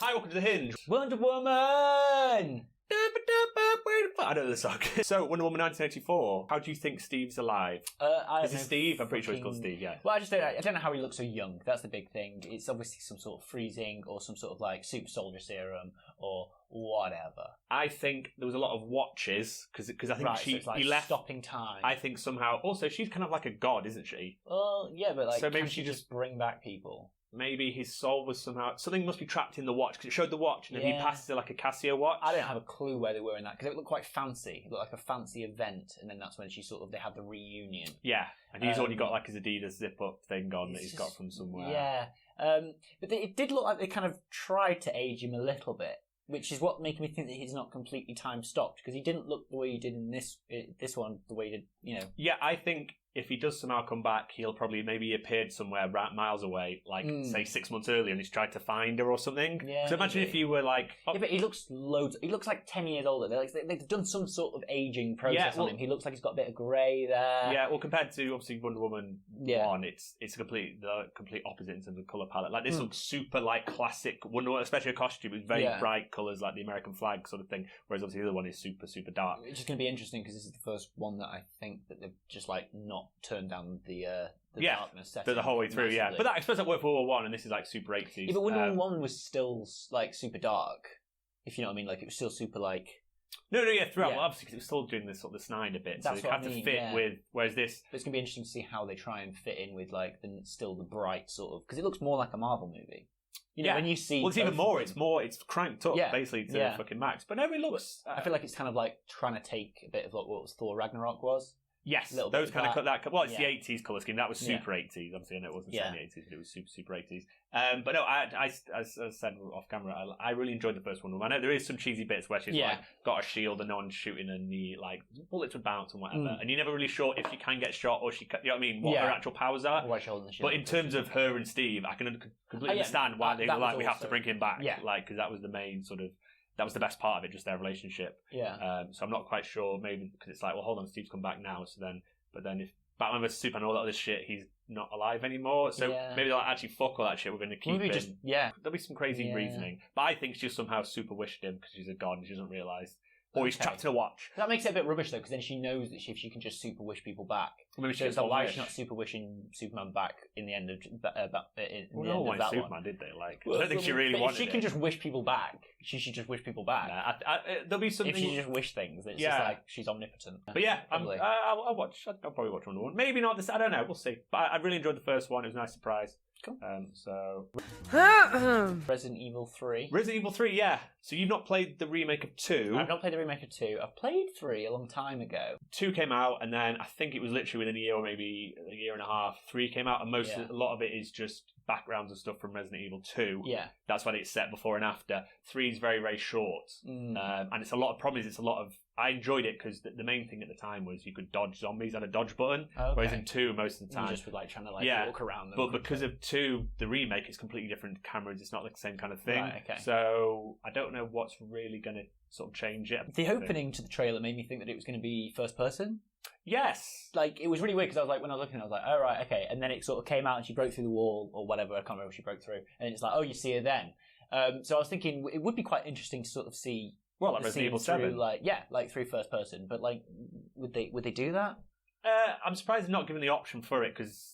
Hi, welcome to The Hinge. Wonder Woman! I don't know the song. So, Wonder Woman 1984. How do you think Steve's alive? Is it Steve? I'm pretty sure it's called Steve, yeah. Well, I don't know how he looks so young. That's the big thing. It's obviously some sort of freezing or some sort of like super soldier serum or whatever. I think there was a lot of watches because I think he left stopping time. I think somehow. Also, she's kind of like a god, isn't she? Well, yeah, but like, so maybe can she just bring back people? Maybe his soul was somehow... Something must be trapped in the watch, because it showed the watch, and then he passes it like a Casio watch. I don't have a clue where they were in that, because it looked quite fancy. It looked like a fancy event, and then that's when they had the reunion. Yeah, and he's already got like his Adidas zip-up thing on that he's got from somewhere. Yeah, but it did look like they kind of tried to age him a little bit, which is what making me think that he's not completely time-stopped, because he didn't look the way he did in this one, the way he did, you know. Yeah, I think... if he does somehow come back, he'll probably maybe appeared somewhere miles away, like say 6 months earlier, and he's tried to find her or something. Yeah, so imagine if you were like, yeah, but he looks He looks like 10 years older. They've done some sort of aging process on him. He looks like he's got a bit of grey there. Yeah, well, compared to obviously Wonder Woman 1, it's the complete opposite in terms of colour palette. Like this looks super like classic Wonder Woman, especially a costume with very bright colours like the American flag sort of thing. Whereas obviously the other one is super super dark. It's just going to be interesting because this is the first one that I think that they've just like not turned down the darkness setting the whole way through, massively. But that I suppose that worked for World War 1, and this is like super 80s. Yeah, but Wonder Woman 1 was still like super dark, if you know what I mean. Like it was still super like throughout. Well, obviously because it was still doing this sort of the Snyder bit, so it had to fit with. Whereas this, but it's gonna be interesting to see how they try and fit in with like the bright sort of, because it looks more like a Marvel movie. You know, when you see, well, it's even more. It's cranked up basically to fucking max. But no, it looks. I feel like it's kind of like trying to take a bit of what was Thor Ragnarok was. Yes, those kind of that. Well, it's the 80s colour scheme. That was super 80s. Obviously, I know it wasn't set in the 80s, but it was super 80s. But no, as I said off camera, I really enjoyed the first one. I know there is some cheesy bits where she's like got a shield and no one's shooting, and the like bullets would bounce and whatever, and you're never really sure if she can get shot or you know what I mean, what her actual powers are. But in terms of her and Steve, I can completely understand why they were like, we have to bring him back, like because that was the main sort of. That was the best part of it, just their relationship. Yeah. So I'm not quite sure, maybe because it's like, well, hold on, Steve's come back now. So then, but then if Batman vs Superman and all that other shit, he's not alive anymore. So maybe they're like, actually, fuck all that shit. We're going to keep him. There'll be some crazy reasoning, but I think she somehow super wished him because she's a god and she doesn't realise. Or he's trapped in a watch. That makes it a bit rubbish though, because then she knows that if she can just super wish people back. Well, maybe so why is she not super wishing Superman back in the end of no one wanted Superman, did they? Like, I don't think she really wanted it. If she can just wish people back, she should just wish people back. There'll be something. If she just wish things, it's just like she's omnipotent. But yeah, I'll probably watch Wonder Woman. Maybe not this. I don't know. We'll see. But I really enjoyed the first one. It was a nice surprise. Cool. So Resident Evil 3. Resident Evil 3, yeah. So you've not played the remake of 2. I've not played the remake of 2. I've played 3 a long time ago. 2 came out, and then I think it was literally within a year or maybe a year and a half. 3 came out, and a lot of it is just backgrounds and stuff from Resident Evil 2. Yeah. That's when it's set before and after. 3 is very, very short. And it's a lot of problems. It's a lot of... I enjoyed it because the main thing at the time was you could dodge zombies, had a dodge button, whereas in 2, most of the time... You just were like trying to walk around them. But because of 2, the remake, it's completely different cameras. It's not like the same kind of thing. Right, okay. So I don't know what's really going to sort of change it. The opening to the trailer made me think that it was going to be first person. Yes. Like, it was really weird because I was like, when I was looking, I was like, oh, right, okay. And then it sort of came out and she broke through the wall or whatever. I can't remember if she broke through. And it's like, oh, you see her then. So I was thinking it would be quite interesting to sort of see... Well, like Resident Evil 7. Through first person. But, like, would they do that? I'm surprised they're not given the option for it because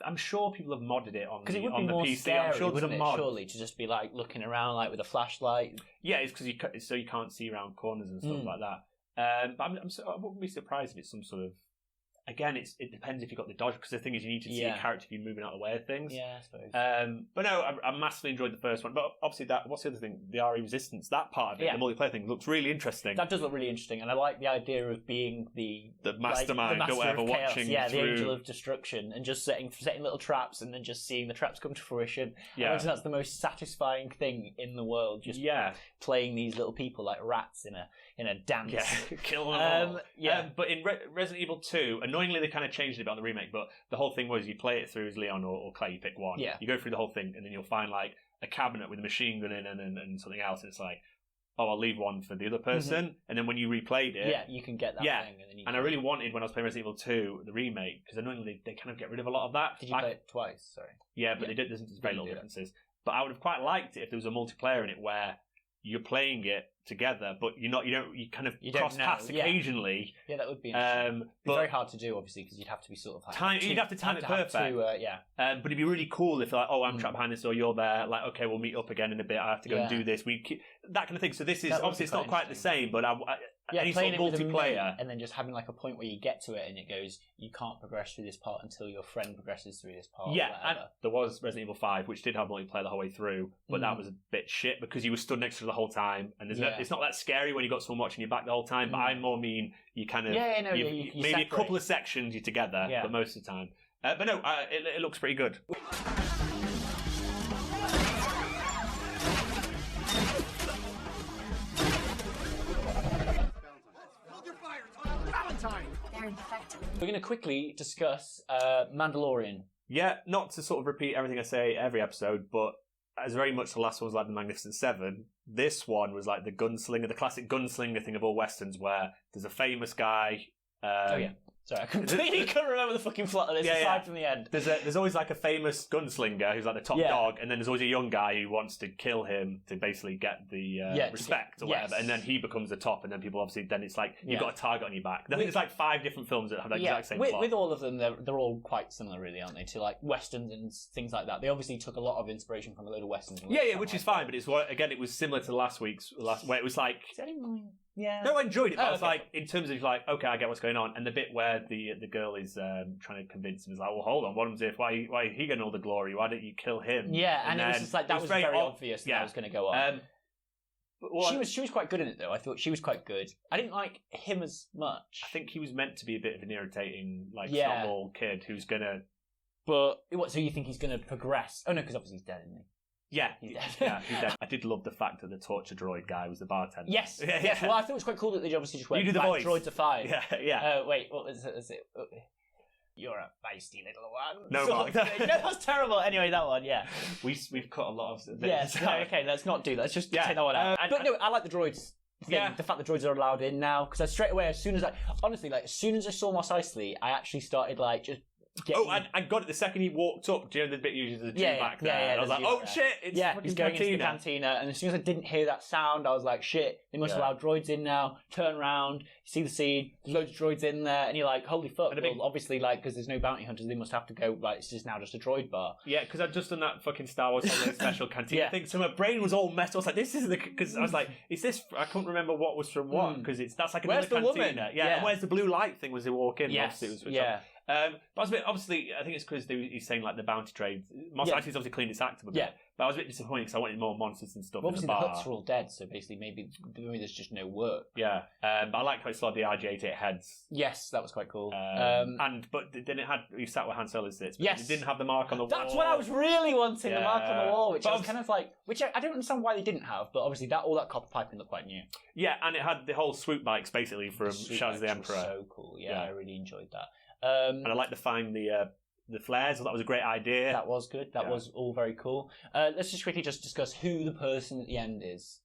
I'm sure people have modded it on the PC. Because it would be more PC. Scary, I'm sure wouldn't it, surely, to just be, like, looking around, like, with a flashlight? Yeah, it's because you can't see around corners and stuff like that. But I wouldn't be surprised if it's some sort of... Again, it depends if you've got the dodge, because the thing is you need to see a character be moving out of the way of things. Yeah, I suppose. But no, I massively enjoyed the first one. But obviously, what's the other thing? The RE Resistance, that part of it, the multiplayer thing, looks really interesting. That does look really interesting, and I like the idea of being the mastermind or whatever, watching the angel of destruction, and just setting little traps, and then just seeing the traps come to fruition. Yeah, I imagine that's the most satisfying thing in the world. Just playing these little people like rats in a dance. Yeah, killing them all. But in Resident Evil 2, annoyingly they kind of changed it on the remake, but the whole thing was you play it through as Leon or Clay, you pick one. Yeah. You go through the whole thing, and then you'll find like a cabinet with a machine gun in and something else, and it's like, oh, I'll leave one for the other person, and then when you replayed it... Yeah, you can get that thing. And I really wanted, when I was playing Resident Evil 2, the remake, because annoyingly they kind of get rid of a lot of that. Did you play it twice? Sorry. Yeah, but there's very little differences. But I would have quite liked it if there was a multiplayer in it where you're playing it together, but you kind of cross paths occasionally. Yeah, that would be interesting. But very hard to do, obviously, because you'd have to be sort of like you'd have to time it perfect. But it'd be really cool if like, oh, I'm trapped behind this, or you're there. Like, okay, we'll meet up again in a bit. I have to go and do this. That kind of thing. So this is obviously it's not quite the same, but any sort of multiplayer, and then just having like a point where you get to it and it goes, you can't progress through this part until your friend progresses through this part. Yeah, and there was Resident Evil 5, which did have multiplayer the whole way through, but that was a bit shit because you were stood next to the whole time, and it's not that scary when you got someone watching your back the whole time. But I more mean you kind of you maybe separate. A couple of sections you're together, but most of the time. But no, it looks pretty good. We're going to quickly discuss Mandalorian. Yeah, not to sort of repeat everything I say every episode, but as very much the last one was like the Magnificent Seven, this one was like the gunslinger, the classic gunslinger thing of all westerns, where there's a famous guy. Sorry, I completely couldn't remember the fucking plot of this aside from the end. There's always like a famous gunslinger who's like the top dog, and then there's always a young guy who wants to kill him to basically get the respect or whatever, and then he becomes the top, and then people obviously, then it's like you've got a target on your back. I think there's like 5 different films that have the exact same plot. With all of them, they're all quite similar, really, aren't they? To like westerns and things like that. They obviously took a lot of inspiration from a load of westerns. Which is fine, but it's again, it was similar to last week's where it was like. Yeah. No, I enjoyed it. But I was like, in terms of like, okay, I get what's going on, and the bit where the girl is trying to convince him is like, well, hold on, what happens if why is he getting all the glory? Why don't you kill him? Yeah, and it was just like that was very obvious that was going to go on. She was quite good in it though. I thought she was quite good. I didn't like him as much. I think he was meant to be a bit of an irritating, like snotball kid who's gonna. But what? So you think he's going to progress? Oh no, because obviously he's dead, isn't he? Yeah, he's dead. I did love the fact that the torture droid guy was the bartender. Yes. Well, I thought it was quite cool that they obviously just went, you do the voice. Droids are fine. Yeah. Wait, what was it? You're a feisty little one. No, no, that's terrible. Anyway, that one, yeah. We've cut a lot of bits. Yes, okay, let's not do that. Let's just take that one out. But no, I like the droids. The fact the droids are allowed in now, because straight away, as soon as I saw Mos Eisley, I actually started like just. I got it the second he walked up. Do you know the bit usually the Jew back there? And I was like, oh shit, it's he's going into the cantina. And as soon as I didn't hear that sound, I was like, shit, they must allow droids in now. Turn around, see the scene, there's loads of droids in there, and you're like, holy fuck. Well, obviously, like, because there's no bounty hunters, they must have to go, like, it's just now just a droid bar. Yeah, because I'd just done that fucking Star Wars Holiday Special cantina thing, so my brain was all messed up. I was like, this is because I was like, is this, I couldn't remember what was from what, because that's like another cantina. Woman? Yeah, and where's the blue light thing as they walk in? Yes, but obviously, I think it's because he's saying like the bounty trade. Mos Eisley's obviously cleaned its act up a bit. But I was a bit disappointed because I wanted more monsters and stuff. Well, obviously, in the bar. the huts are all dead, so basically maybe there's just no work. Yeah, but I liked how it slowed the RG-88 heads. Yes, that was quite cool. But then it had you sat with Han Solo's sits. But it didn't have the mark on the wall. That's what I was really wanting, the mark on the wall, which I was kind of like, which I don't understand why they didn't have. But obviously, all that copper piping looked quite new. Yeah, and it had the whole swoop bikes basically from Shaz the Emperor. Was so cool. Yeah, I really enjoyed that. And I like to find the flares. I thought that was a great idea. That was good. That was all very cool. Let's just quickly discuss who the person at the end is.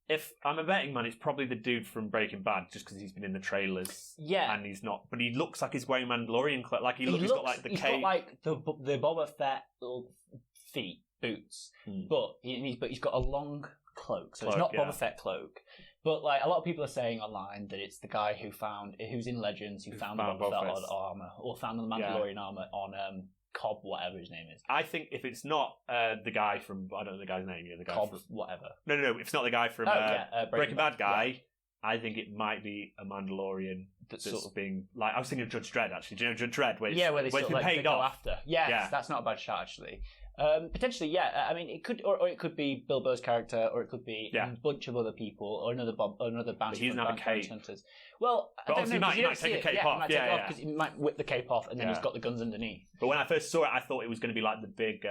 If I'm a betting man, it's probably the dude from Breaking Bad, just because he's been in the trailers. Yeah, and he's not. But he looks like he's wearing Mandalorian clothes. Like he's got like the cape. He's got like the Boba Fett little feet boots, but he's got a long cloak, so it's not Boba Fett cloak. But like a lot of people are saying online that it's the guy who's in Legends who found the Boba Fett armor or found the Mandalorian armor on Cobb, whatever his name is. I think if it's not the guy from I don't know the guy's name, the guy Cobb, from whatever. No, if it's not the guy from Breaking Bad guy. I think it might be a Mandalorian that's sort of being like I was thinking of Judge Dredd actually. Do you know Judge Dredd? Where they sort of like paid go off after. Yes, that's not a bad shot actually. Potentially, yeah. I mean, it could, or it could be Bill Burr's character, or it could be a bunch of other people, or another bounty hunters. Well, but obviously, he might take a cape off. Because he might whip the cape off, and then he's got the guns underneath. But when I first saw it, I thought it was going to be like the big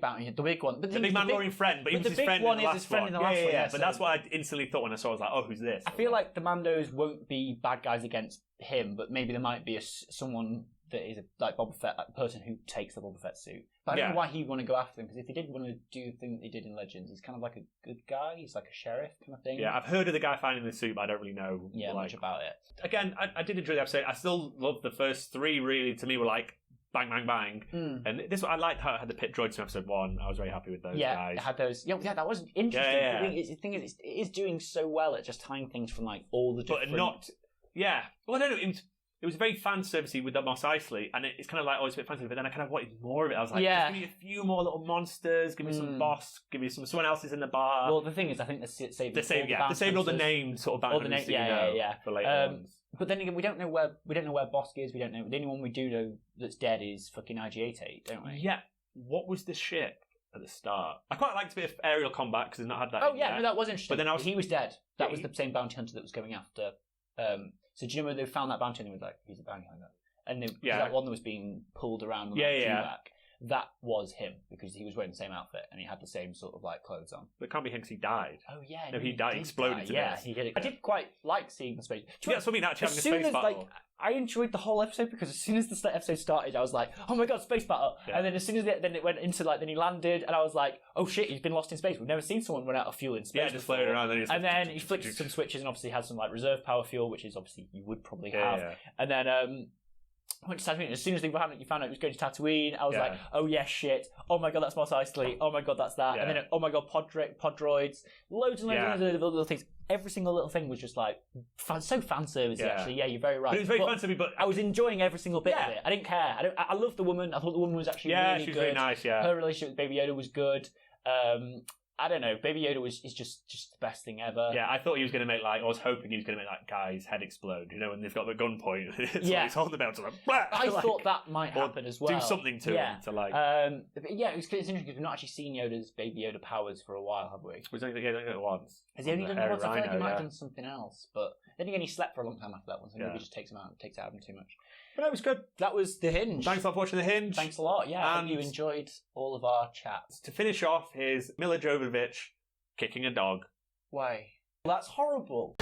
bounty, the big one, but the big Mandalorian friend. But he was his friend in the last one. Yeah. But that's what I instantly thought when I saw it. I was like, oh, who's this? I feel like the Mandos won't be bad guys against him, but maybe there might be someone that is like Boba Fett, like the person who takes the Boba Fett suit. But I don't know why he'd want to go after him, because if he did want to do the thing that he did in Legends, he's kind of like a good guy. He's like a sheriff kind of thing. Yeah, I've heard of the guy finding the suit, but I don't really know much about it. Again, I did enjoy the episode. I still love the first 3, really, to me, were like bang, bang, bang. And this I liked how it had the pit droids from episode 1. I was very happy with those guys. It had those. Yeah, that was interesting. Yeah. The thing is, it is doing so well at just tying things from like all the different. But not. Yeah. Well, I don't know. It was very fan servicey with the Mos Eisley, and it's kind of like, it's a bit fancy, but then I kind of wanted more of it. I was like, just give me a few more little monsters, give me some boss, give me someone else is in the bar. Well, the thing is, I think they're saving all the names sort of back for later ones. But then again, we don't know where Bosk is. We don't know. The only one we do know that's dead is fucking IG-88, don't we? Yeah. What was the ship at the start? I quite liked a bit of aerial combat because they've not had that. Oh yeah, no, that was interesting. But then he was dead. That was the same bounty hunter that was going after. So do you know where they found that bounty and they were like, he's a bounty hunter? And that one that was being pulled around with back, that was him because he was wearing the same outfit and he had the same sort of like clothes on. But it can't be him because he died. Oh yeah, no, he died. He exploded. Yeah, he did. I did quite like seeing the space. Yeah, that's what I mean. Actually, having a space battle. Like, I enjoyed the whole episode because as soon as the episode started, I was like, "Oh my god, space battle!" Yeah. And then as soon as it went into then he landed, and I was like, "Oh shit, he's been lost in space. We've never seen someone run out of fuel in space." Yeah, just floated around. And then he flicked some switches and obviously had some like reserve power fuel, which is obviously you would probably have. Yeah. And then I went to Tatooine. As soon as you found out it was going to Tatooine, I was like, "Oh yeah, shit! Oh my god, that's Mos Eisley! Oh my god, that's that!" And then oh my god, pod droids, loads and loads of little things. Every single little thing was just like so fan service. Actually, yeah, you're very right. But it was very fan service, but I was enjoying every single bit of it. I didn't care. I loved the woman. I thought the woman was actually really she was good. Very nice. Yeah, her relationship with Baby Yoda was good. I don't know. Baby Yoda is just the best thing ever. Yeah, I thought he was going to make I was hoping he was going to make Guy's head explode. You know, when they've got the gun point. He's holding the bell to like. I thought that might happen as well. Do something to him to like. But yeah, it's interesting because we've not actually seen Baby Yoda powers for a while, have we? Was only done it once. Has he only done it once? I feel like he might have done something else, but then again, he slept for a long time after that one, so maybe just takes it out of him too much. But no, it was good. That was The Hinge. Thanks a lot for watching The Hinge. Thanks a lot. Yeah, I hope you enjoyed all of our chats. To finish off, here's Mila Jovovich kicking a dog. Why? Well, that's horrible.